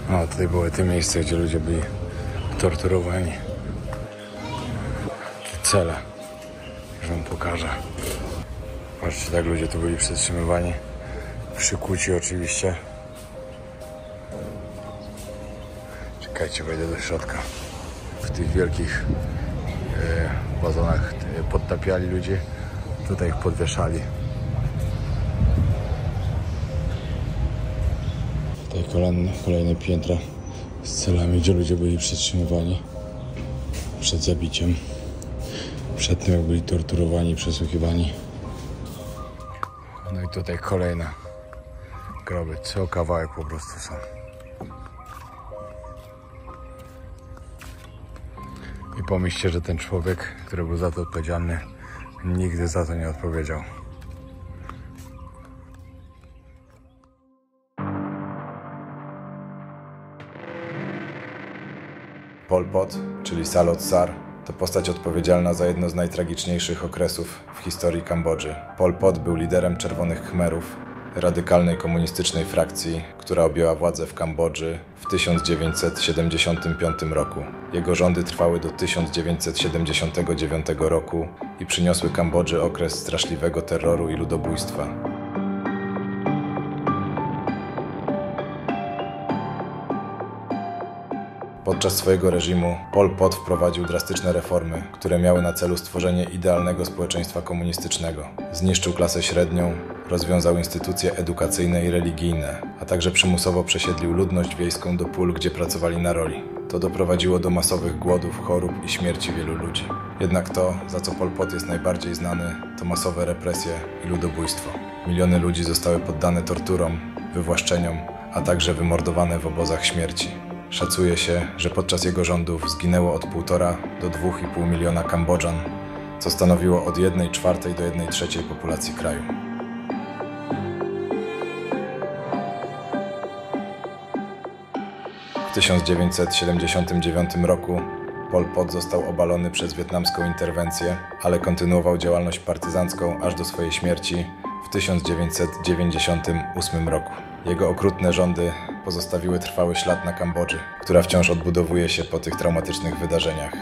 No, tutaj były te miejsca, gdzie ludzie byli torturowani. Te cele. Już wam pokażę. Patrzcie, tak ludzie tu byli przetrzymywani. Przykuci oczywiście. Czekajcie, wejdę do środka. W tych wielkich wazonach podtapiali ludzi. Tutaj ich podwieszali. Tutaj kolejne piętra z celami, gdzie ludzie byli przetrzymywani przed zabiciem. Przed tym, jak byli torturowani, przesłuchiwani. No i tutaj kolejne groby. Co kawałek po prostu są. I pomyślcie, że ten człowiek, który był za to odpowiedzialny, nigdy za to nie odpowiedział. Pol Pot, czyli Salot Sar, to postać odpowiedzialna za jedno z najtragiczniejszych okresów w historii Kambodży. Pol Pot był liderem Czerwonych Khmerów, radykalnej komunistycznej frakcji, która objęła władzę w Kambodży w 1975 roku. Jego rządy trwały do 1979 roku i przyniosły Kambodży okres straszliwego terroru i ludobójstwa. Podczas swojego reżimu Pol Pot wprowadził drastyczne reformy, które miały na celu stworzenie idealnego społeczeństwa komunistycznego. Zniszczył klasę średnią, rozwiązał instytucje edukacyjne i religijne, a także przymusowo przesiedlił ludność wiejską do pól, gdzie pracowali na roli. To doprowadziło do masowych głodów, chorób i śmierci wielu ludzi. Jednak to, za co Pol Pot jest najbardziej znany, to masowe represje i ludobójstwo. Miliony ludzi zostały poddane torturom, wywłaszczeniom, a także wymordowane w obozach śmierci. Szacuje się, że podczas jego rządów zginęło od 1,5 do 2,5 miliona Kambodżan, co stanowiło od 1/4 do 1/3 populacji kraju. W 1979 roku Pol Pot został obalony przez wietnamską interwencję, ale kontynuował działalność partyzancką aż do swojej śmierci w 1998 roku. Jego okrutne rządy pozostawiły trwały ślad na Kambodży, która wciąż odbudowuje się po tych traumatycznych wydarzeniach.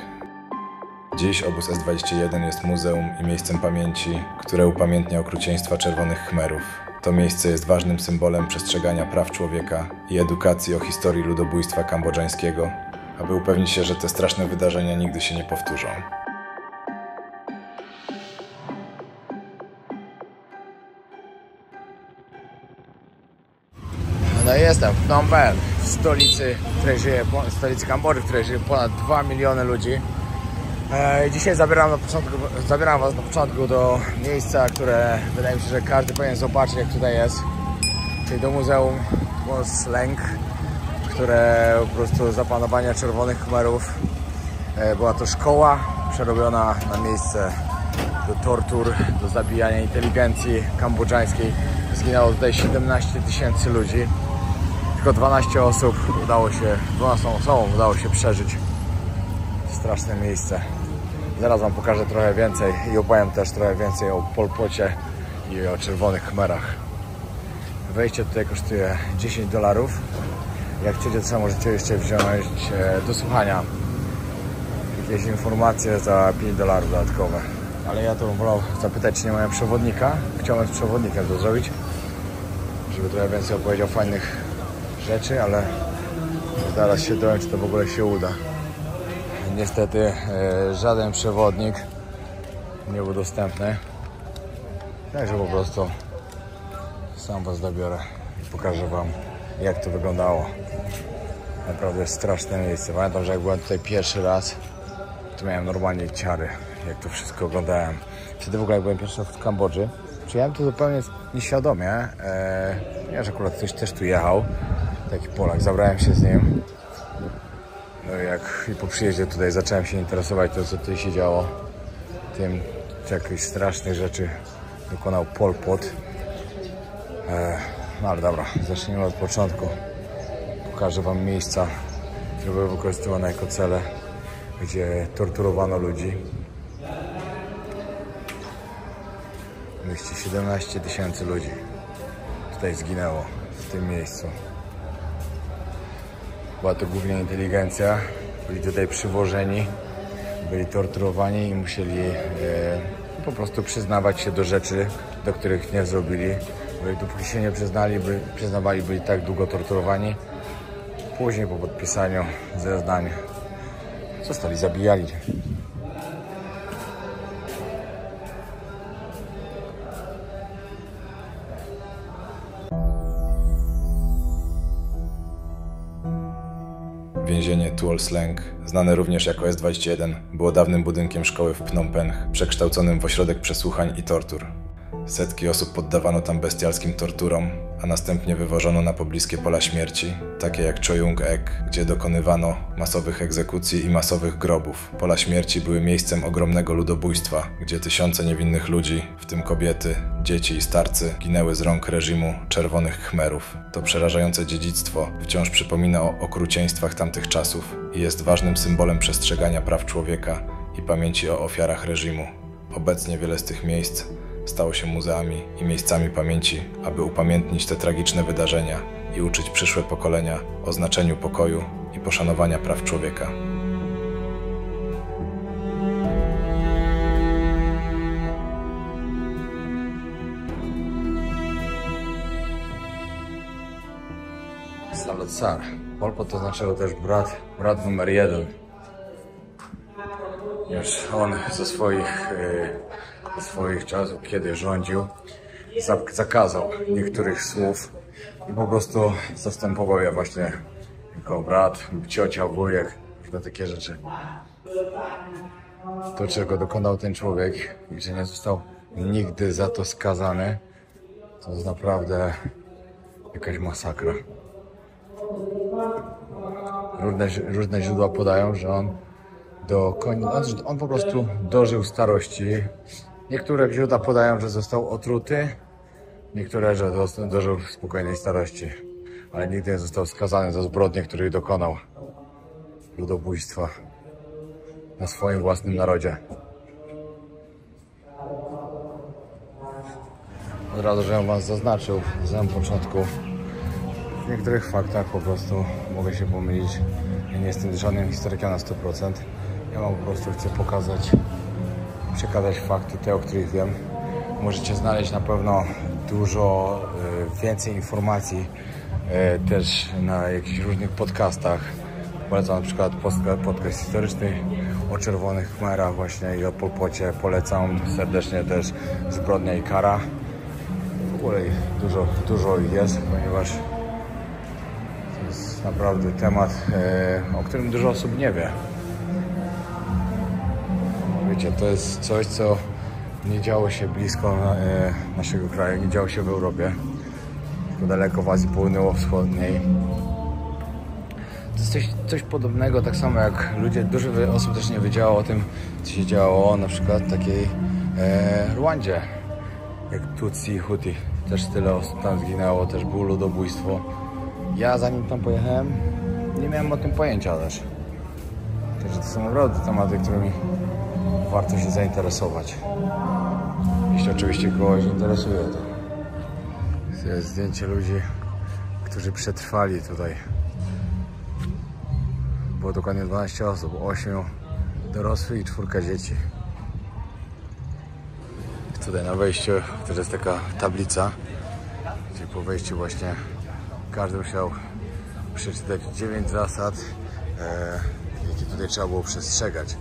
Dziś obóz S21 jest muzeum i miejscem pamięci, które upamiętnia okrucieństwa Czerwonych Khmerów. To miejsce jest ważnym symbolem przestrzegania praw człowieka i edukacji o historii ludobójstwa kambodżańskiego, aby upewnić się, że te straszne wydarzenia nigdy się nie powtórzą. No i jestem w Phnom Penh, w stolicy Kambodży, w której żyje ponad 2 miliony ludzi. Dzisiaj zabieram was na początku do miejsca, które wydaje mi się, że każdy powinien zobaczyć, jak tutaj jest. Czyli do Muzeum Leng, które po prostu za panowania Czerwonych Khmerów była to szkoła przerobiona na miejsce do tortur, do zabijania inteligencji kambodżańskiej. Zginęło tutaj 17 000 ludzi. Tylko 12 osób udało się, 12 osobom udało się przeżyć. Straszne miejsce. Zaraz wam pokażę trochę więcej i opowiem też trochę więcej o Pol Pocie i o Czerwonych Khmerach. Wejście tutaj kosztuje $10. Jak chcecie, to możecie jeszcze wziąć do słuchania jakieś informacje za $5 dodatkowe. Ale ja to bym wolał zapytać, czy nie mają przewodnika. Chciałbym z przewodnikiem to zrobić, żeby trochę więcej opowiedział fajnych rzeczy, ale zaraz się dowiem, czy to w ogóle się uda. Niestety żaden przewodnik nie był dostępny, także po prostu sam was zabiorę i pokażę wam, jak to wyglądało. Naprawdę straszne miejsce. Pamiętam, że jak byłem tutaj pierwszy raz, to miałem normalnie ciary, jak to wszystko oglądałem. Wtedy w ogóle jak byłem pierwszy raz w Kambodży, przyjechałem tu zupełnie nieświadomie. Ja, że akurat ktoś też tu jechał, taki Polak, zabrałem się z nim. No i po przyjeździe tutaj zacząłem się interesować to, co tutaj się działo. Tym, czy jakichś strasznych rzeczy dokonał Pol Pot. No ale dobra, zacznijmy od początku. Pokażę wam miejsca, które były wykorzystywane jako cele, gdzie torturowano ludzi. Myślcie, 17 000 ludzi tutaj zginęło w tym miejscu. była to głównie inteligencja. Byli tutaj przywożeni, byli torturowani i musieli po prostu przyznawać się do rzeczy, do których nie zrobili. Dopóki się nie przyznawali, byli tak długo torturowani. Później po podpisaniu zeznań zostali zabijani. Więzienie Tuol Sleng, znane również jako S21, było dawnym budynkiem szkoły w Phnom Penh, przekształconym w ośrodek przesłuchań i tortur. Setki osób poddawano tam bestialskim torturom, a następnie wywożono na pobliskie pola śmierci, takie jak Choyung Ek, gdzie dokonywano masowych egzekucji i masowych grobów. Pola śmierci były miejscem ogromnego ludobójstwa, gdzie tysiące niewinnych ludzi, w tym kobiety, dzieci i starcy, ginęły z rąk reżimu Czerwonych Khmerów. To przerażające dziedzictwo wciąż przypomina o okrucieństwach tamtych czasów i jest ważnym symbolem przestrzegania praw człowieka i pamięci o ofiarach reżimu. Obecnie wiele z tych miejsc stało się muzeami i miejscami pamięci, aby upamiętnić te tragiczne wydarzenia i uczyć przyszłe pokolenia o znaczeniu pokoju i poszanowania praw człowieka. Salut Sar. Pol Pot to znaczyło też brat numer 1. Już on ze swoich czasów, kiedy rządził, zakazał niektórych słów i po prostu zastępował je właśnie jako brat, ciocia, wujek, różne takie rzeczy. To, czego dokonał ten człowiek i że nie został nigdy za to skazany, to jest naprawdę jakaś masakra. Różne źródła podają, że on po prostu dożył starości. Niektóre źródła podają, że został otruty, niektóre, że dożył spokojnej starości, ale nigdy nie został skazany za zbrodnie, których dokonał. Ludobójstwa na swoim własnym narodzie. Od razu, żebym was zaznaczył na samym początku, w niektórych faktach po prostu mogę się pomylić. Ja nie jestem żadnym historykiem na 100%. Ja wam po prostu chcę przekazać fakty, te, o których wiem. Możecie znaleźć na pewno dużo więcej informacji też na jakichś różnych podcastach. Polecam na przykład podcast historyczny o Czerwonych Khmerach właśnie i o Pol Pocie. Polecam serdecznie też Zbrodnia i kara. W ogóle dużo jest, ponieważ to jest naprawdę temat, o którym dużo osób nie wie. Wiecie, to jest coś, co nie działo się blisko naszego kraju, nie działo się w Europie, tylko daleko w Azji Południowo-Wschodniej. To jest coś podobnego, tak samo jak dużo osób też nie wiedziało o tym, co się działo na przykład w takiej Rwandzie, jak Tutsi i Huti. Też tyle osób tam zginęło, też było ludobójstwo. Ja zanim tam pojechałem, nie miałem o tym pojęcia też. Także to są naprawdę tematy, którymi warto się zainteresować. Jeśli oczywiście kogoś interesuje, to jest zdjęcie ludzi, którzy przetrwali tutaj. Było dokładnie 12 osób, 8 dorosłych i 4 dzieci. Tutaj na wejściu też jest taka tablica, gdzie po wejściu właśnie każdy musiał przeczytać 9 zasad, jakie tutaj trzeba było przestrzegać.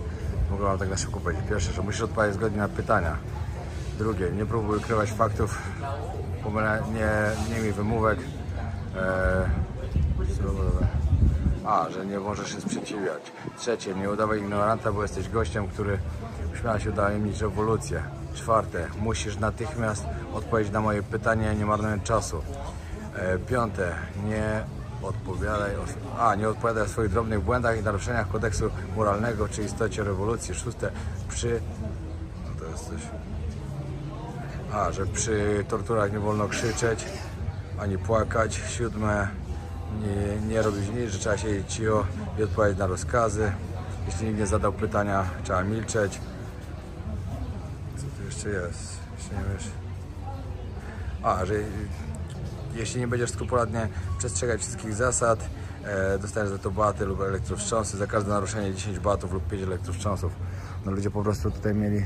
Mogę wam tak na szybko powiedzieć. Pierwsze, że musisz odpowiedzieć zgodnie na pytania. Drugie, nie próbuj ukrywać faktów, nie miej wymówek. Że nie możesz się sprzeciwiać. Trzecie, nie udawaj ignoranta, bo jesteś gościem, który śmiał się udajemnić rewolucję. Czwarte, musisz natychmiast odpowiedzieć na moje pytania, nie marnując czasu. Piąte, nie odpowiadaj o swoich drobnych błędach i naruszeniach kodeksu moralnego czy istocie rewolucji. Szóste, to jest coś. Że przy torturach nie wolno krzyczeć ani płakać. Siódme, nie robić nic, że trzeba siedzieć cicho i odpowiadać na rozkazy. Jeśli nikt nie zadał pytania, trzeba milczeć. Co tu jeszcze jest? Jeszcze nie wiesz. Że jeśli nie będziesz skrupulatnie przestrzegać wszystkich zasad, dostajesz za to baty lub elektrowstrząsy, za każde naruszenie 10 batów lub 5 elektrowstrząsów. No ludzie po prostu tutaj mieli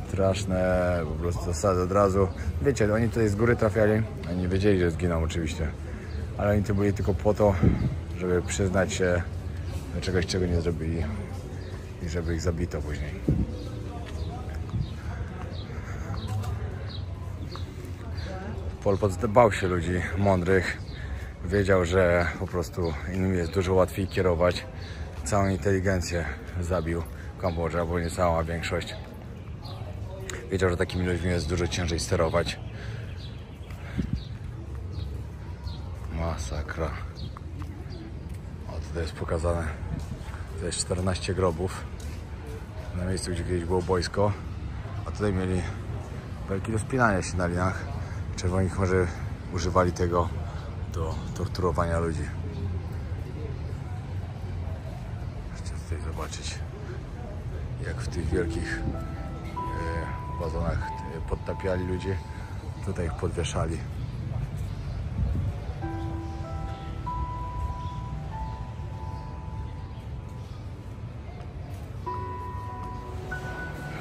straszne po prostu zasady od razu. Wiecie, oni tutaj z góry trafiali, oni nie wiedzieli, że zginą oczywiście, ale oni tu byli tylko po to, żeby przyznać się do czegoś, czego nie zrobili i żeby ich zabito później. Pol Pot bał się ludzi mądrych, wiedział, że po prostu innym jest dużo łatwiej kierować. Całą inteligencję zabił w Kambodży, albo nie cała większość. Wiedział, że takimi ludźmi jest dużo ciężej sterować. Masakra. O, tutaj jest pokazane. To jest 14 grobów na miejscu, gdzie kiedyś było boisko. A tutaj mieli belki do spinania się na linach. Czerwoni chmerzy używali tego do torturowania ludzi. Chcę tutaj zobaczyć, jak w tych wielkich wazonach podtapiali ludzi. Tutaj ich podwieszali.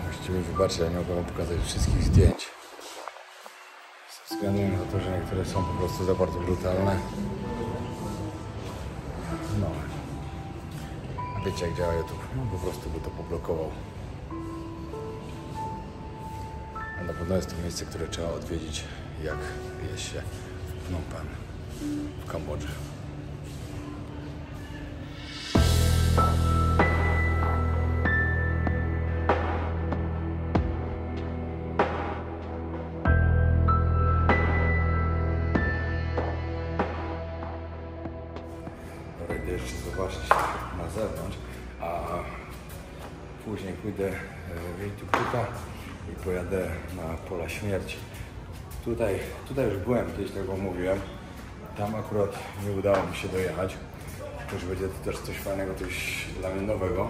Musicie mi wybaczyć, ja nie mogę wam pokazać wszystkich zdjęć. Ze względu na to, że niektóre są po prostu za bardzo brutalne. No. A wiecie, jak działa YouTube? No po prostu by to poblokował. A na pewno jest to miejsce, które trzeba odwiedzić, jak jest się w Phnom Penh w Kambodży. Idę jeszcze zobaczyć na zewnątrz, a później pójdę w tuk-tuka i pojadę na Pola Śmierci. Tutaj już byłem, kiedyś tego mówiłem. Tam akurat nie udało mi się dojechać. Już będzie to też coś fajnego, coś dla mnie nowego.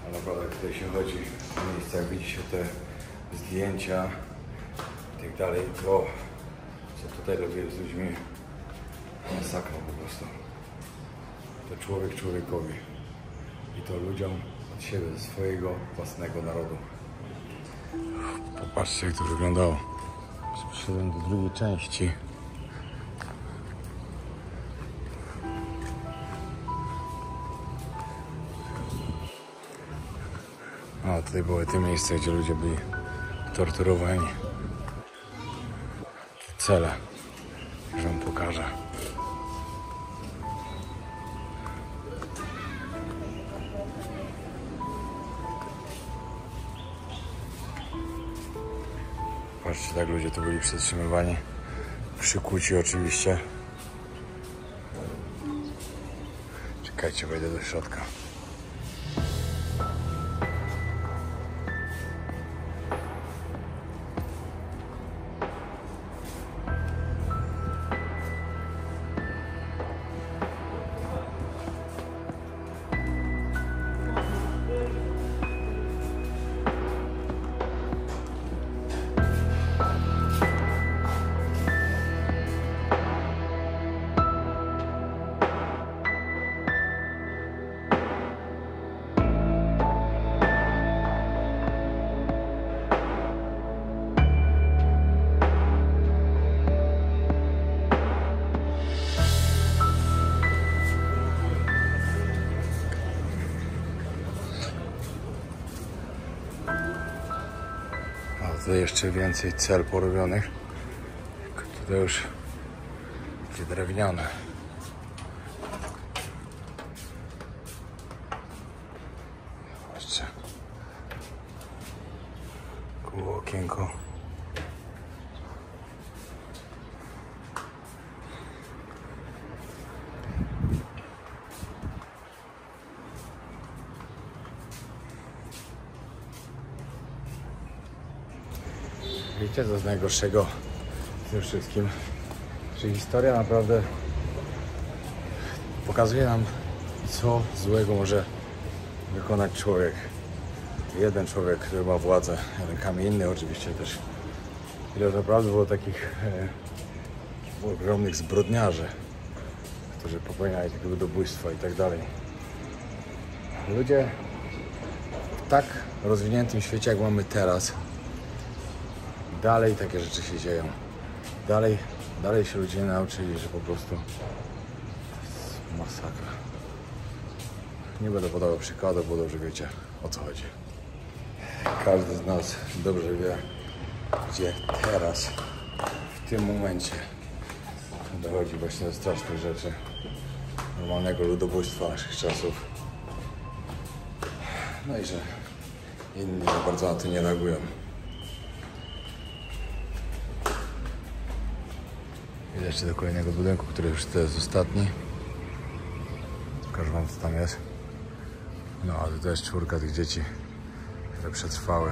Ale naprawdę tutaj się chodzi w miejscach, widzi się te zdjęcia i tak dalej. To, co tutaj robię z ludźmi, masakra po prostu. To człowiek człowiekowi. I to ludziom od siebie, ze swojego własnego narodu. Popatrzcie, jak to wyglądało. Przyszedłem do drugiej części. A tutaj były te miejsca, gdzie ludzie byli torturowani. Cele, że wam pokażę. Patrzcie, tak ludzie tu byli przetrzymywani, przykuci oczywiście. Czekajcie, wejdę do środka. Tutaj jeszcze więcej cel porobionych. Tutaj już takie drewniane. Zobaczcie. Koło okienko. Wiecie, co jest najgorszego w tym wszystkim? Że historia naprawdę pokazuje nam, co złego może wykonać człowiek. Jeden człowiek, który ma władzę rękami, inny oczywiście też. Ile naprawdę było takich ogromnych zbrodniarzy, którzy popełniali takie ludobójstwa i tak dalej. Ludzie w tak rozwiniętym świecie, jak mamy teraz, dalej takie rzeczy się dzieją. Dalej się ludzie nauczyli, że po prostu to jest masakra. Nie będę podawał przykładów, bo dobrze wiecie, o co chodzi. Każdy z nas dobrze wie, gdzie teraz, w tym momencie dochodzi właśnie do strasznych rzeczy, normalnego ludobójstwa naszych czasów. No i że inni bardzo na to nie reagują. Idę jeszcze do kolejnego budynku, który już to jest ostatni. Pokażę wam, co tam jest. No, ale to jest 4 tych dzieci, które przetrwały.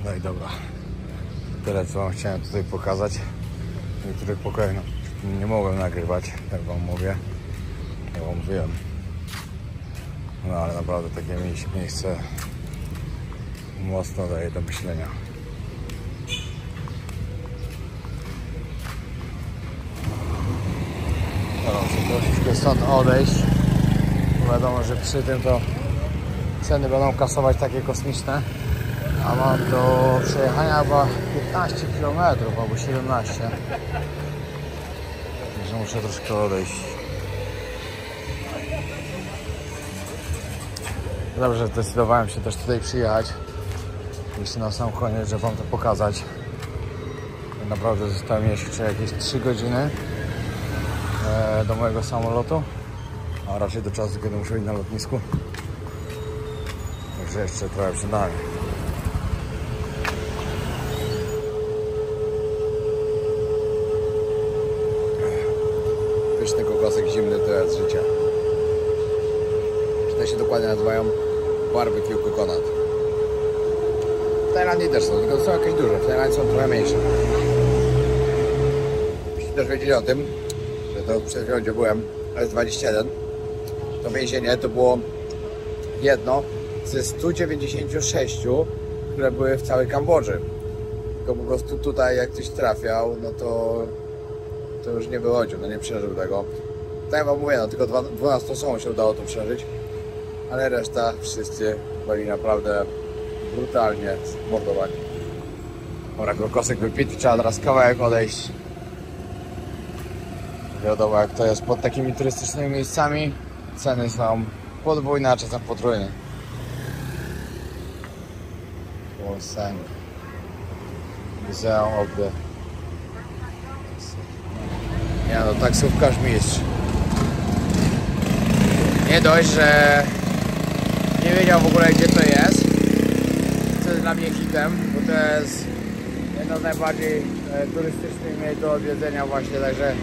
No i dobra, tyle co wam chciałem tutaj pokazać. W niektórych pokojach nie mogłem nagrywać, jak wam mówię, jak wam mówiłem. No ale naprawdę takie miejsce mocno daje do myślenia. Dobra, muszę troszeczkę stąd odejść. Wiadomo, że przy tym to ceny będą kasować takie kosmiczne. A mam do przejechania chyba 15 km albo 17. Także muszę troszkę odejść. Dobrze, zdecydowałem się też tutaj przyjechać. Jeszcze na sam koniec, żeby wam to pokazać. Naprawdę zostało mi jeszcze jakieś 3 godziny do mojego samolotu. A raczej do czasu, kiedy muszę być na lotnisku. Także jeszcze trochę przed nami. Pyszny kokosek zimny to jest życie. Te się dokładnie nazywają barbecue coconut. W Tajlandii też są, tylko są jakieś duże. W Tajlandii są trochę mniejsze. Jeśli też wiedzieli o tym, że to przed chwilą, gdzie byłem, S21, to więzienie to było jedno ze 196, które były w całej Kambodży. Tylko po prostu tutaj jak ktoś trafiał, no to już nie wychodził, no nie przeżył tego. Tak jak wam mówię, no tylko 12 osobom się udało to przeżyć, ale reszta wszyscy byli naprawdę brutalnie zmordowani. Dobra, kokosek wypity, trzeba teraz kawałek odejść. Wiadomo jak to jest pod takimi turystycznymi miejscami, ceny są podwójne, a czasem potrójne. Muzeum of the... Nie no, taksówkarz mistrz. Nie dość, że nie wiedział w ogóle gdzie to jest, co jest dla mnie hitem, bo to jest jedno z najbardziej turystycznych miejsc do odwiedzenia właśnie, także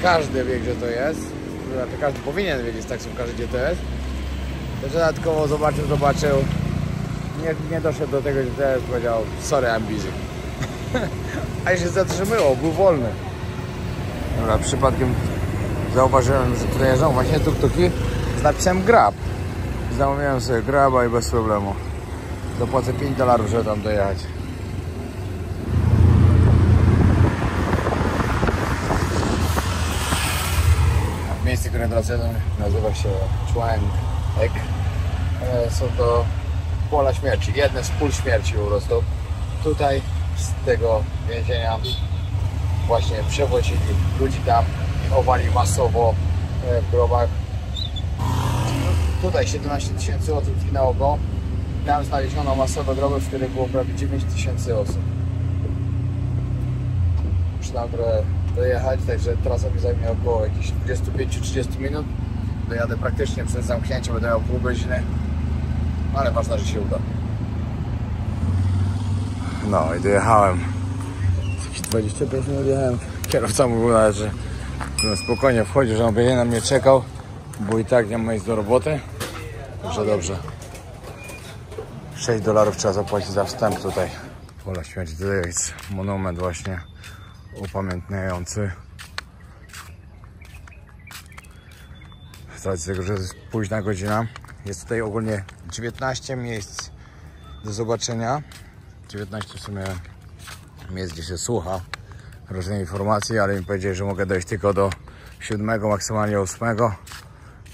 każdy wie gdzie to jest, znaczy każdy powinien wiedzieć taksówkarzy gdzie to jest. Także dodatkowo zobaczył, nie doszedł do tego gdzie to jest, powiedział sorry I'm busy. A się zatrzymywał, był wolny. Dobra, przypadkiem zauważyłem, że tutaj jeżdżą właśnie tuk-tuki z napisem Grab. Zamówiłem sobie Graba i bez problemu. Zapłacę $5, żeby tam dojechać. Miejsce, które teraz jadę, nazywa się Chuang Ek. Są to pola śmierci, jedne z pól śmierci po prostu. Tutaj z tego więzienia właśnie przewozili ludzi tam i chowali masowo w grobach. Tutaj 17 000 osób zginęło go. Tam znaleziono masowe groby, w których było prawie 9 000 osób. Muszę tam trochę dojechać, także trasa mi zajmie około jakichś 25-30 minut. Dojadę praktycznie przed zamknięciem, będę miał pół godziny, ale ważne, że się uda. No i dojechałem. 25 minut jechałem. Kierowca mówił nawet, że spokojnie wchodzi, że on będzie na mnie czekał, bo i tak nie ma iść do roboty. Także dobrze. $6 trzeba zapłacić za wstęp tutaj. Pola śmierci, tutaj jest monument właśnie upamiętniający. Z racji tego, że jest późna godzina. Jest tutaj ogólnie 19 miejsc do zobaczenia. 19 w sumie miejsc, gdzie się słucha różnych informacji, ale mi powiedzieli, że mogę dojść tylko do 7, maksymalnie 8.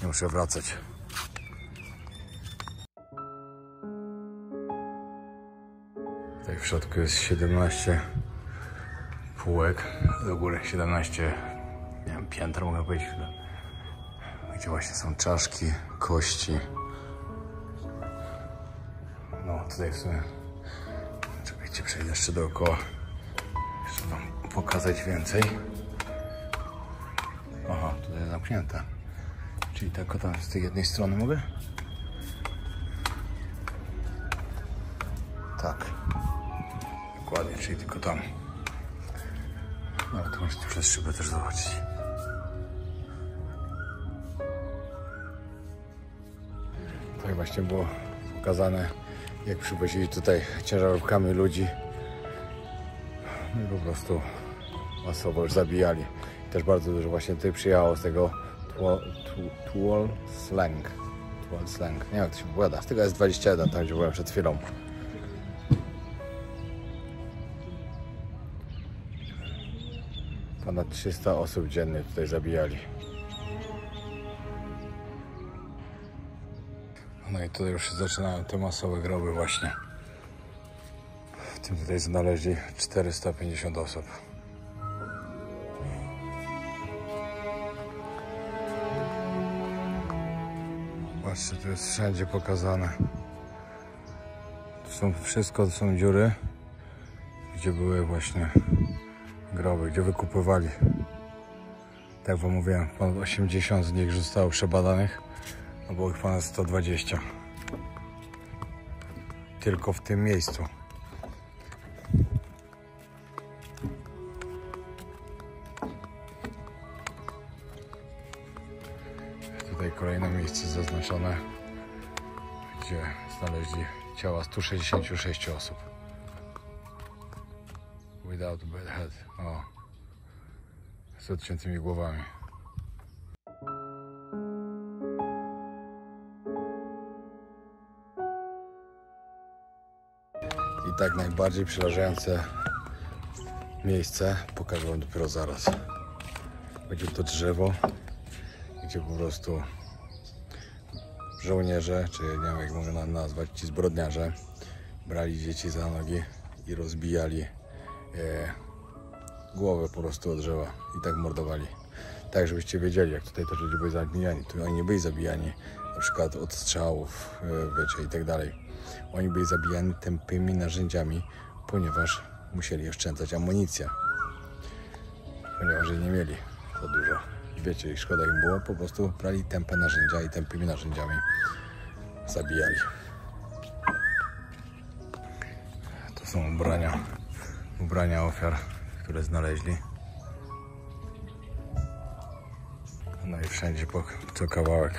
Nie muszę wracać. Tutaj w środku jest 17 półek, do góry 17, nie wiem, pięter mogę powiedzieć, gdzie właśnie są czaszki, kości. No tutaj w sumie, czekajcie, przejdę jeszcze dookoła, jeszcze wam pokazać więcej. Aha, tutaj jest zamknięte, czyli tylko tam z tej jednej strony mogę? Tak, dokładnie, czyli tylko tam. No to możecie przez szybę też zobaczyć. Tak właśnie było pokazane, jak przywozili tutaj ciężarówkami ludzi. No i po prostu masowo już zabijali. I też bardzo dużo właśnie tutaj przyjechało z tego Tuol Sleng. Nie wiem, jak to się wypowiada. Z tego jest 21, tam gdzie byłem przed chwilą. Ponad 300 osób dziennie tutaj zabijali. No i tutaj już zaczynają te masowe groby właśnie. W tym tutaj znaleźli 450 osób. Patrzcie, tu jest wszędzie pokazane. To są dziury, gdzie były właśnie groby, gdzie wykupywali. Tak wam mówiłem, ponad 80 z nich zostało przebadanych, a było ich ponad 120. Tylko w tym miejscu. Tutaj kolejne miejsce zaznaczone, gdzie znaleźli ciała 166 osób. Without bad head. O, z odciętymi głowami. I tak najbardziej przerażające miejsce pokażę wam dopiero zaraz. Będzie to drzewo, gdzie po prostu żołnierze, czy nie wiem jak mogę nazwać, ci zbrodniarze, brali dzieci za nogi i rozbijali głowę po prostu od drzewa i tak mordowali. Tak, żebyście wiedzieli, jak tutaj też ludzie byli zabijani. Tu oni nie byli zabijani na przykład od strzałów, wiecie, i tak dalej. Oni byli zabijani tępymi narzędziami, ponieważ musieli oszczędzać amunicję. Ponieważ jej nie mieli za dużo. I wiecie, ich szkoda im było, po prostu brali tępe narzędzia i tępymi narzędziami zabijali. To są ubrania ofiar, które znaleźli. No i wszędzie co kawałek.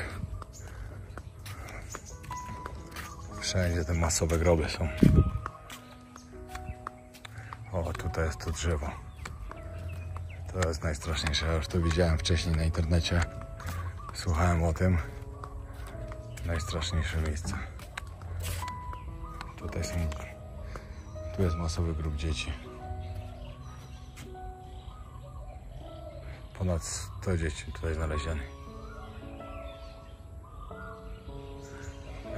Wszędzie te masowe groby są. O, tutaj jest to drzewo. To jest najstraszniejsze. Ja już to widziałem wcześniej na internecie. Słuchałem o tym. Najstraszniejsze miejsce. Tu jest masowy grób dzieci. Ponad 100 dzieci tutaj znalezionych.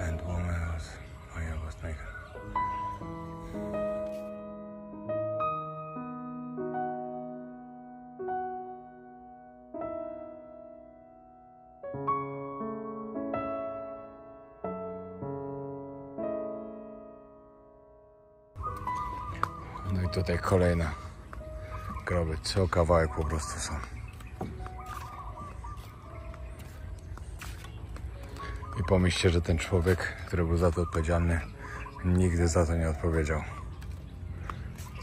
And woman was naked. No i tutaj kolejne groby, co kawałek po prostu są. I pomyślcie, że ten człowiek, który był za to odpowiedzialny, nigdy za to nie odpowiedział.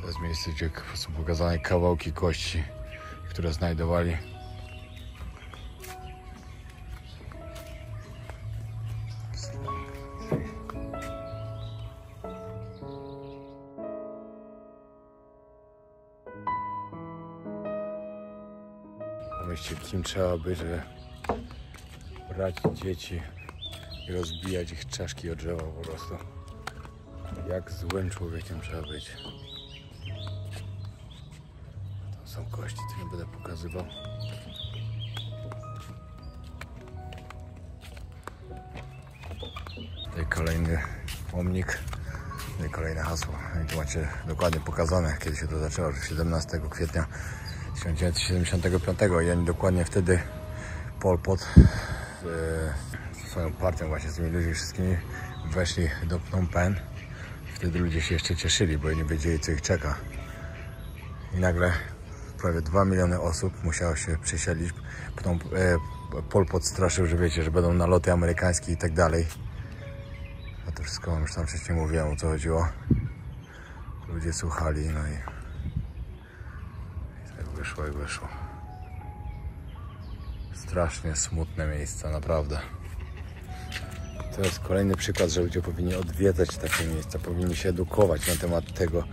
To jest miejsce, gdzie są pokazane kawałki kości, które znajdowali. Pomyślcie, kim trzeba być, żeby brać dzieci i rozbijać ich czaszki o drzewa po prostu. Jak złym człowiekiem trzeba być. Tam są kości, to nie będę pokazywał. Tutaj kolejny pomnik, tutaj kolejne hasło. I tu macie dokładnie pokazane, kiedy się to zaczęło, że 17 kwietnia 1975 i oni dokładnie wtedy Pol Pot z swoją partią, właśnie z tymi ludźmi wszystkimi weszli do Phnom Penh. Wtedy ludzie się jeszcze cieszyli, bo nie wiedzieli, co ich czeka. I nagle prawie 2 miliony osób musiało się przesiedlić. Pol Pot straszył, że wiecie, że będą naloty amerykańskie i tak dalej. A to wszystko wam już tam wcześniej mówiłem, o co chodziło. Ludzie słuchali, no i tak wyszło i wyszło. Strasznie smutne miejsca, naprawdę. To jest kolejny przykład, że ludzie powinni odwiedzać takie miejsca, powinni się edukować na temat tego,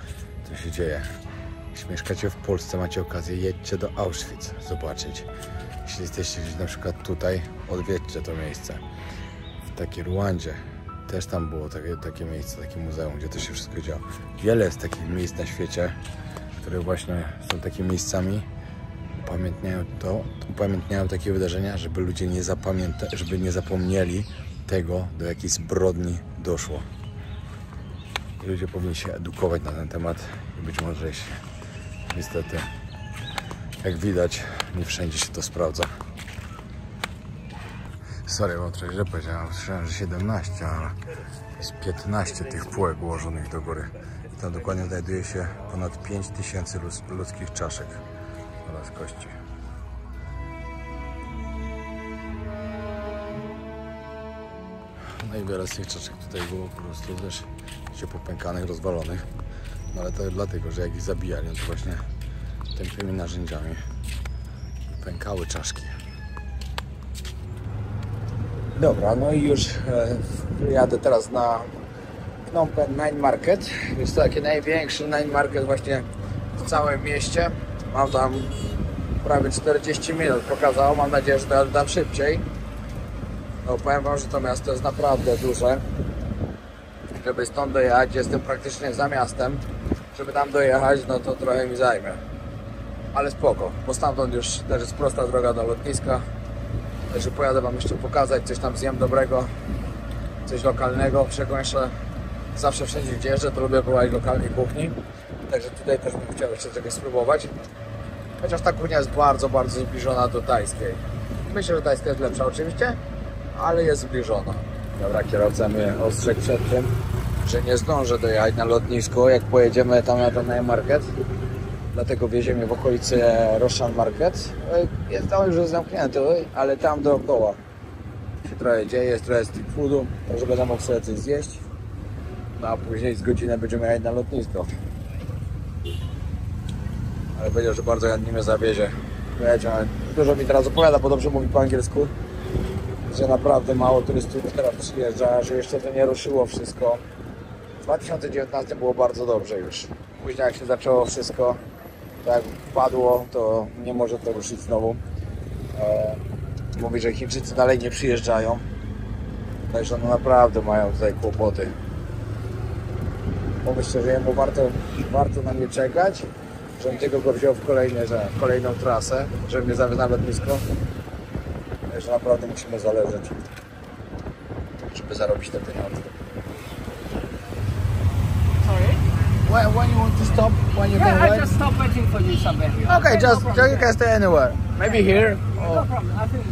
co się dzieje. Jeśli mieszkacie w Polsce, macie okazję, jedźcie do Auschwitz zobaczyć. Jeśli jesteście gdzieś na przykład tutaj, odwiedźcie to miejsce. W takiej Ruandzie też tam było takie miejsce, takie muzeum, gdzie to się wszystko działo. Wiele jest takich miejsc na świecie, które właśnie są takimi miejscami, upamiętniają takie wydarzenia, żeby ludzie nie zapomnieli tego, do jakiej zbrodni doszło. I ludzie powinni się edukować na ten temat i być mądrzejsi. Niestety, jak widać, nie wszędzie się to sprawdza. Sorry, bo trochę źle powiedziałem, słyszałem, że 17, ale jest 15 tych półek ułożonych do góry. I tam dokładnie znajduje się ponad 5000 ludzkich czaszek oraz kości. No i wiele z tych czaszek tutaj było po prostu też się popękanych, rozwalonych. No ale to dlatego, że jak ich zabijali, to właśnie tępymi narzędziami pękały czaszki. Dobra, no i już jadę teraz na Phnom Penh Night Market. Jest to taki największy Night Market właśnie w całym mieście. Mam tam prawie 40 minut pokazało, mam nadzieję, że to dam szybciej. No, powiem wam, że to miasto jest naprawdę duże. Żeby stąd dojechać, jestem praktycznie za miastem. Żeby tam dojechać, no to trochę mi zajmie. Ale spoko, bo stamtąd już też jest prosta droga do lotniska. Także pojadę wam jeszcze pokazać, coś tam zjem dobrego, coś lokalnego, czego jeszcze zawsze wszędzie gdzie jeżdżę, to lubię próbować lokalnej kuchni. Także tutaj też bym chciał jeszcze czegoś spróbować. Chociaż ta kuchnia jest bardzo, bardzo zbliżona do tajskiej. Myślę, że tajska jest lepsza oczywiście, ale jest zbliżona. Dobra, kierowca mnie ostrzegł przed tym, że nie zdążę dojechać na lotnisko, jak pojedziemy tam na ten market. Dlatego wieziemy w okolicy Roshan Market. Jest tam już zamknięty, ale tam dookoła się trochę dzieje, jest trochę street foodu, także będę mógł sobie coś zjeść. No a później z godzinę będziemy jechać na lotnisko. Ale powiedział, że bardzo chętnie mnie zawiezie. Wiecie, dużo mi teraz opowiada, bo dobrze mówi po angielsku. Że naprawdę mało turystów teraz przyjeżdża, że jeszcze to nie ruszyło wszystko. W 2019 było bardzo dobrze już. Później jak się zaczęło wszystko, tak padło, to nie może to ruszyć znowu. Mówi, że Chińczycy dalej nie przyjeżdżają. Także no naprawdę mają tutaj kłopoty. Pomyślę, że jemu warto na mnie czekać, żebym tylko go wziął w kolejną trasę, żeby mnie zawiózł na lotnisko. Także naprawdę musimy zależeć, żeby zarobić te pieniądze. Sorry? When you want to stop? When you can I just stop waiting for you somewhere here. Okay, just you can stay anywhere. Maybe here. No problem. I think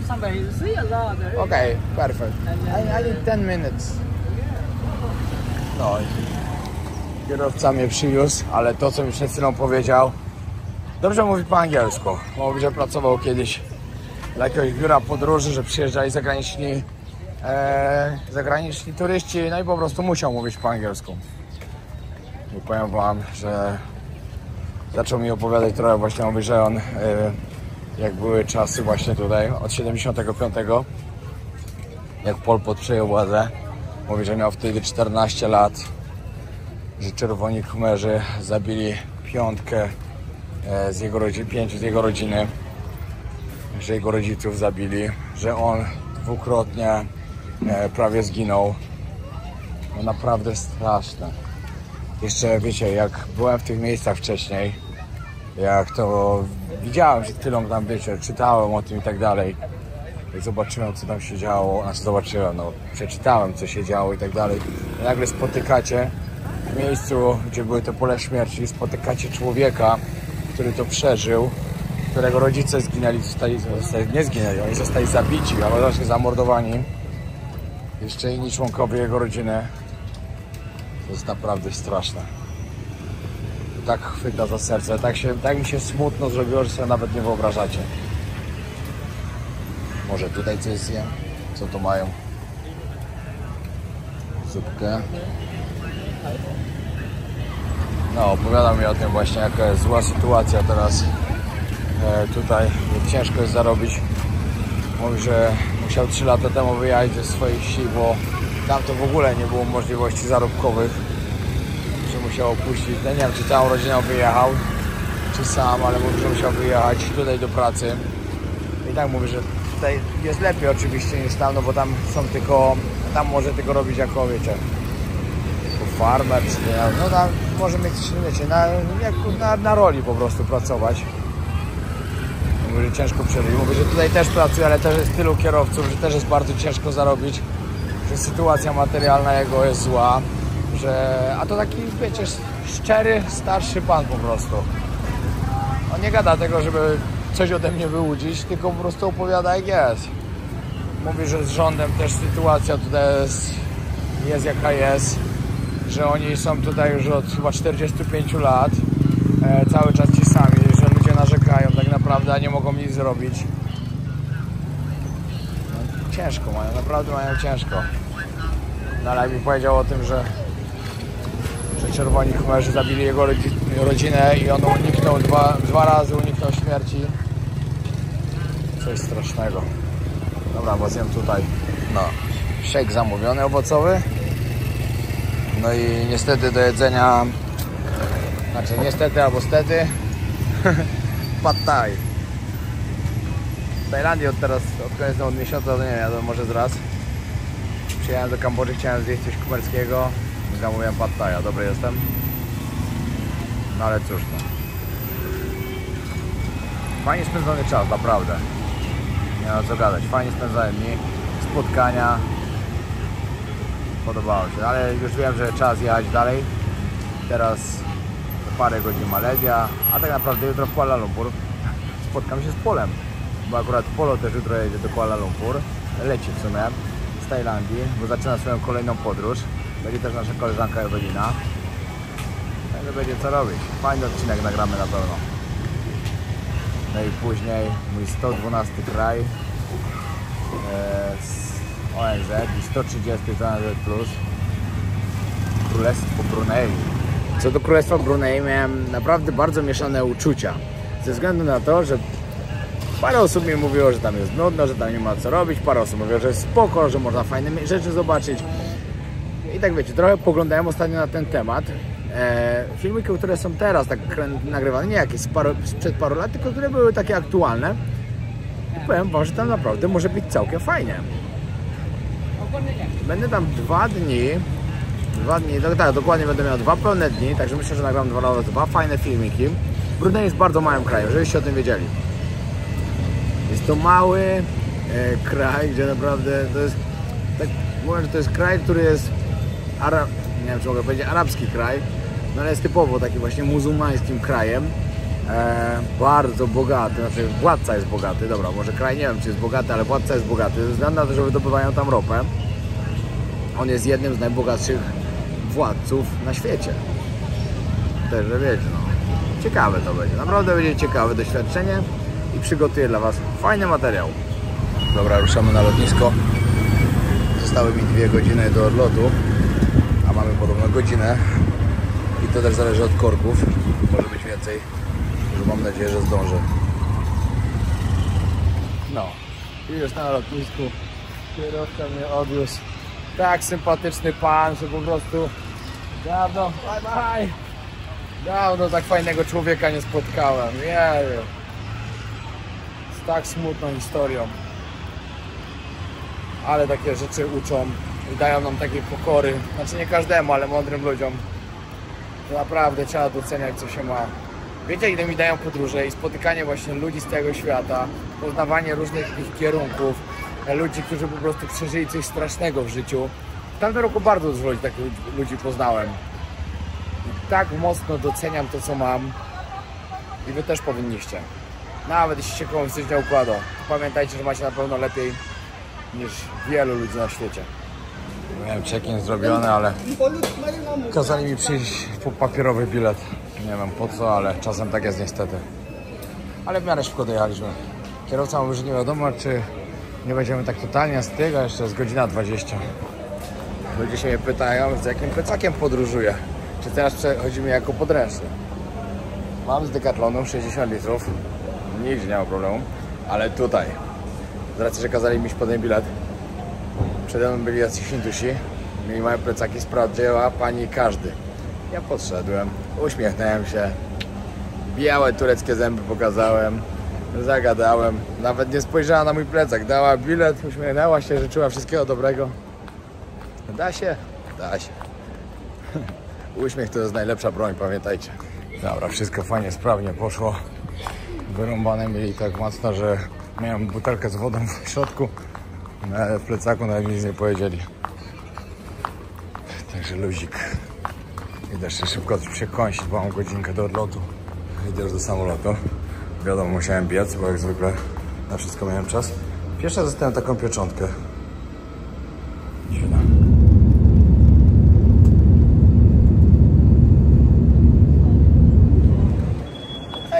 somewhere you see a lot there. Okay, perfect. I need 10 minutes. No i kierowca mnie przywiózł, ale to co mi przed chwilą powiedział, dobrze mówi po angielsku. Mówi, że pracował kiedyś dla jakiegoś biura podróży, że przyjeżdżali zagraniczni turyści, no i po prostu musiał mówić po angielsku. I powiem wam, że zaczął mi opowiadać trochę właśnie, mówi, że on jak były czasy właśnie tutaj od 75, jak Pol Pot przejął władzę, mówi, że miał wtedy 14 lat, że Czerwoni Khmerzy zabili 5 z jego rodziny, 5 z jego rodziny, że jego rodziców zabili, że on dwukrotnie prawie zginął. No naprawdę straszne. Jeszcze wiecie, jak byłem w tych miejscach wcześniej, jak to widziałem przed chwilą tam, wiecie, czytałem o tym i tak dalej. Jak zobaczyłem, co tam się działo, przeczytałem, co się działo i tak dalej. I nagle spotykacie w miejscu, gdzie były te pole śmierci, spotykacie człowieka, który to przeżył, którego rodzice zginęli, nie zginęli, oni zostali zabici, albo właśnie zamordowani. Jeszcze inni członkowie jego rodziny. To jest naprawdę straszne. Tak chwyta za serce, tak mi się smutno zrobiło, że sobie nawet nie wyobrażacie. Może tutaj coś zjem? Co tu mają? Zupkę. No, opowiada mi o tym właśnie, jaka jest zła sytuacja teraz tutaj, jak ciężko jest zarobić. Mówi, że musiał 3 lata temu wyjechać ze swojej wsi, bo tam to w ogóle nie było możliwości zarobkowych, że musiał opuścić. Nie wiem, czy całą rodziną wyjechał, czy sam, ale mówi, że musiał wyjechać tutaj do pracy. I tak mówi, że tutaj jest lepiej oczywiście niż tam, no bo tam są tylko, tam może tylko robić jako, wiecie, jako farmer, czy nie, no tam może mieć, wiecie, na roli po prostu pracować. Mówi, że ciężko przeżyć. Mówi, że tutaj też pracuje, ale też jest tylu kierowców, że też jest bardzo ciężko zarobić, że sytuacja materialna jego jest zła, że... A to taki, wiecie, szczery, starszy pan po prostu. On nie gada tego, żeby coś ode mnie wyłudzić, tylko po prostu opowiada, jak jest. Mówi, że z rządem też sytuacja tutaj jest jaka jest, że oni są tutaj już od chyba 45 lat, cały czas ci sami, że ludzie narzekają tak naprawdę, a nie mogą nic zrobić. No, ciężko mają, naprawdę mają ciężko. No ale mi powiedział o tym, że Czerwoni Khmerzy zabili jego rodzinę i on uniknął dwa razy uniknął śmierci. Coś strasznego. Dobra, bo zjem tutaj. No, shake zamówiony owocowy. No i niestety do jedzenia, znaczy niestety albo stety, pad thai. W Tajlandii od miesiąca, to nie wiem, jadę może zraz. Przyjechałem do Kambodży, chciałem zjeść coś kumerskiego. Zamówiłem pad thaia, dobry jestem. No ale cóż no. Fajnie spędzony czas, naprawdę. Nie ma co gadać, fajnie spędzałem dni, spotkania. Podobało się, ale już wiem, że czas jechać dalej. Teraz parę godzin Malezja, a tak naprawdę jutro w Kuala Lumpur spotkam się z Polem, bo akurat Polo też jutro jedzie do Kuala Lumpur, leci w sumie z Tajlandii, bo zaczyna swoją kolejną podróż. Będzie też nasza koleżanka Ewelina, także będzie co robić. Fajny odcinek nagramy na pewno. No i później mój 112 kraj z ONZ i 130 z ONZ+, Królestwo Brunei. Co do Królestwa Brunei miałem naprawdę bardzo mieszane uczucia, ze względu na to, że parę osób mi mówiło, że tam jest nudno, że tam nie ma co robić, parę osób mówiło, że jest spoko, że można fajne rzeczy zobaczyć. I tak wiecie, trochę poglądałem ostatnio na ten temat. Filmiki, które są teraz tak nagrywane, nie jakieś sprzed paru lat, tylko które były takie aktualne. I powiem wam, że tam naprawdę może być całkiem fajnie. Będę tam 2 dni, tak, dokładnie będę miał 2 pełne dni, także myślę, że nagram 2 fajne filmiki. Brunei jest bardzo małym krajem, żebyście o tym wiedzieli. Jest to mały kraj, gdzie naprawdę to jest, tak mówię, że to jest kraj, który jest nie wiem, czy mogę powiedzieć arabski kraj, no ale jest typowo taki właśnie muzułmańskim krajem. Bardzo bogaty, znaczy władca jest bogaty, dobra, może kraj nie wiem, czy jest bogaty, ale władca jest bogaty, ze względu na to, że wydobywają tam ropę. On jest jednym z najbogatszych władców na świecie. Też, że wiecie, no. Ciekawe to będzie, naprawdę będzie ciekawe doświadczenie i przygotuję dla was fajny materiał. Dobra, ruszamy na lotnisko. Zostały mi 2 godziny do odlotu, a mamy podobno godzinę. I to też zależy od korków. Może być więcej. Mam nadzieję, że zdążę. No. I już na lotnisku. Kierowca mnie odwiózł. Tak sympatyczny pan, że po prostu dawno, bye. Dawno tak fajnego człowieka nie spotkałem. Jeju. Z tak smutną historią. Ale takie rzeczy uczą i dają nam takiej pokory. Znaczy nie każdemu, ale mądrym ludziom. Naprawdę trzeba doceniać, co się ma. Wiecie, ile mi dają podróże i spotykanie właśnie ludzi z tego świata, poznawanie różnych ich kierunków, ludzi, którzy po prostu przeżyli coś strasznego w życiu. W tamtym roku bardzo dużo takich ludzi poznałem. I tak mocno doceniam to, co mam. I wy też powinniście. Nawet jeśli się komuś coś nie układa, pamiętajcie, że macie na pewno lepiej niż wielu ludzi na świecie. Miałem check-in zrobiony, ale kazali mi przyjść po papierowy bilet. Nie wiem po co, ale czasem tak jest niestety. Ale w miarę szybko dojechaliśmy. Kierowca mówi, że nie wiadomo, czy nie będziemy tak totalnie z tego, jeszcze jest godzina 20. Ludzie się mnie pytają, z jakim plecakiem podróżuję. Czy teraz przechodzimy jako podręczny. Mam z Decathlonu 60 litrów. Nigdzie nie ma problemu. Ale tutaj, z racji, że kazali mi podać bilet, przede mną byli jacyś Hindusi. Mieli małe plecaki, sprawdziła pani każdy. Ja podszedłem, uśmiechnąłem się. Białe tureckie zęby pokazałem. Zagadałem. Nawet nie spojrzała na mój plecak. Dała bilet, uśmiechnęła się, życzyła wszystkiego dobrego. Da się? Da się. Uśmiech to jest najlepsza broń, pamiętajcie. Dobra, wszystko fajnie, sprawnie poszło. Wyrąbane mieli tak mocno, że miałem butelkę z wodą w środku. W plecaku nawet nic nie powiedzieli. Także luzik. Idę jeszcze szybko się kąsić, bo mam godzinkę do odlotu. Idę już do samolotu. Wiadomo, musiałem biec, bo jak zwykle na wszystko miałem czas. Pierwsza dostałem taką pieczątkę. Dziwna.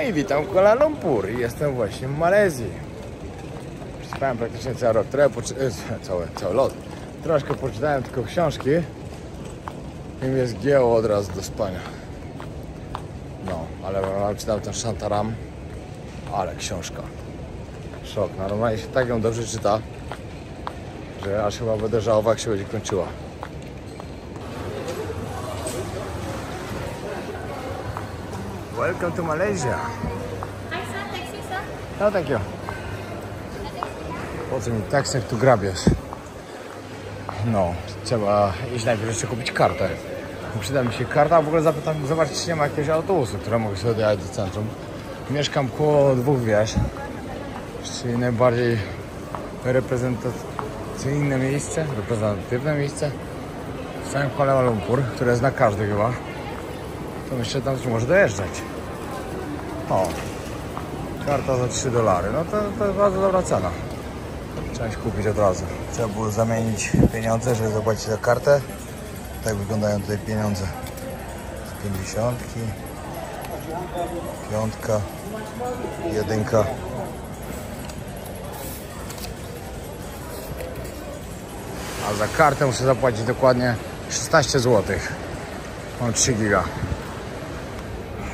I witam w Kuala Lumpur. Jestem właśnie w Malezji. Spałem praktycznie cały rok, cały lot. Troszkę poczytałem tylko książki i mnie zgięło od razu do spania. No, ale czytałem ten Shantaram. Ale książka. Szok. Normalnie się tak ją dobrze czyta, że aż chyba będę żałował, jak się będzie kończyła. Welcome to Malaysia. Hi sir, taxi sir. No, thank you. Po co mi taksy tu grabiesz? No, trzeba iść najpierw jeszcze kupić kartę. Przyda mi się karta, a w ogóle zapytam, zobaczyć, czy nie ma jakiegoś autobusu, które mogę sobie dojechać do centrum. Mieszkam koło dwóch wież, czyli najbardziej reprezentatywne miejsce w całym Kuala Lumpur, które zna każdy chyba. To myślę, tam może dojeżdżać. O, karta za $3. No to jest bardzo dobra cena. Trzeba się kupić od razu. Trzeba było zamienić pieniądze, żeby zapłacić za kartę. Tak wyglądają tutaj pieniądze. 50, piątka, jedynka. A za kartę muszę zapłacić dokładnie 16 zł. Mam 3 giga.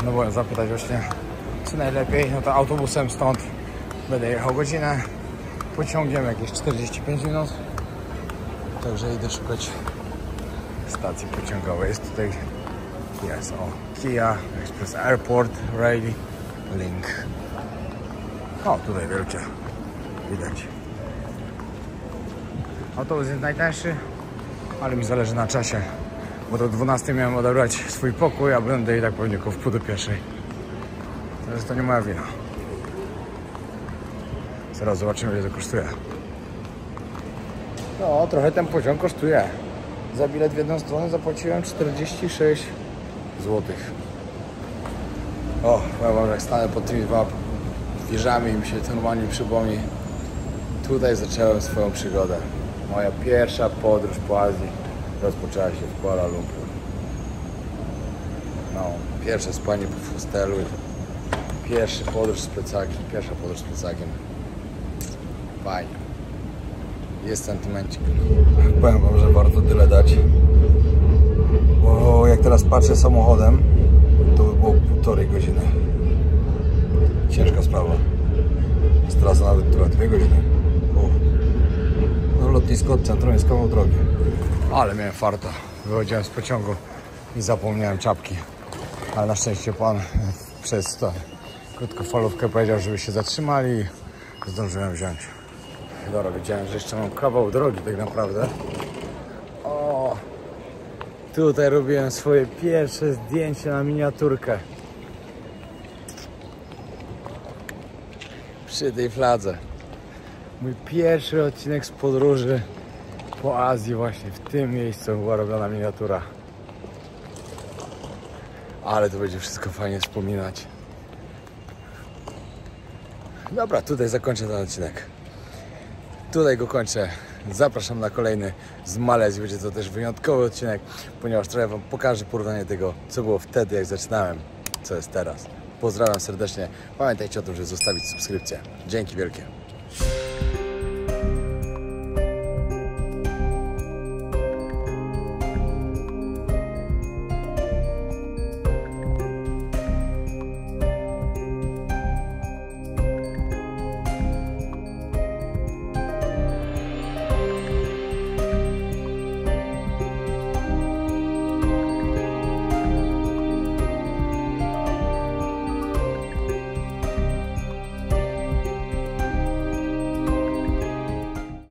No byłem zapytać właśnie, czy najlepiej. No to autobusem stąd będę jechał godzinę. Pociągiem jakieś 45 minut. Także idę szukać stacji pociągowej. Jest tutaj, jest Kia Express Airport Rail Link. O, tutaj wielkie, widać. Autobus jest najtańszy, ale mi zależy na czasie, bo do 12 miałem odebrać swój pokój, a będę i tak pewnie około wpół do 1. Teraz to nie moja wina. Zaraz zobaczymy, ile to kosztuje. No, trochę ten pociąg kosztuje. Za bilet w jedną stronę zapłaciłem 46 zł. O, powiem wam, że jak stanę pod tymi dwoma wieżami i mi się to normalnie przypomni. Tutaj zacząłem swoją przygodę. Moja pierwsza podróż po Azji rozpoczęła się w Kuala Lumpur. No, pierwsze spanie w hostelu. Pierwsza podróż z plecakiem. Fajnie. Jest sentymencik. Powiem wam, że warto tyle dać. Bo jak teraz patrzę samochodem, to by było 1,5 godziny. Ciężka sprawa. Jest trasa nawet 2 godziny. No, lotnisko od centrum jest kawał drogi. Ale miałem farta. Wychodziłem z pociągu i zapomniałem czapki. Ale na szczęście pan przez to krótkofalówkę powiedział, żeby się zatrzymali i zdążyłem wziąć. Dobra, wiedziałem, że jeszcze mam kawał drogi tak naprawdę. O, tutaj robiłem swoje pierwsze zdjęcie na miniaturkę. Przy tej fladze. Mój pierwszy odcinek z podróży po Azji właśnie w tym miejscu była robiona miniatura. Ale to będzie wszystko fajnie wspominać. Dobra, tutaj zakończę ten odcinek. Tutaj go kończę. Zapraszam na kolejny z Malezji. Będzie to też wyjątkowy odcinek, ponieważ trochę wam pokażę porównanie tego, co było wtedy, jak zaczynałem, co jest teraz. Pozdrawiam serdecznie. Pamiętajcie o tym, żeby zostawić subskrypcję. Dzięki wielkie.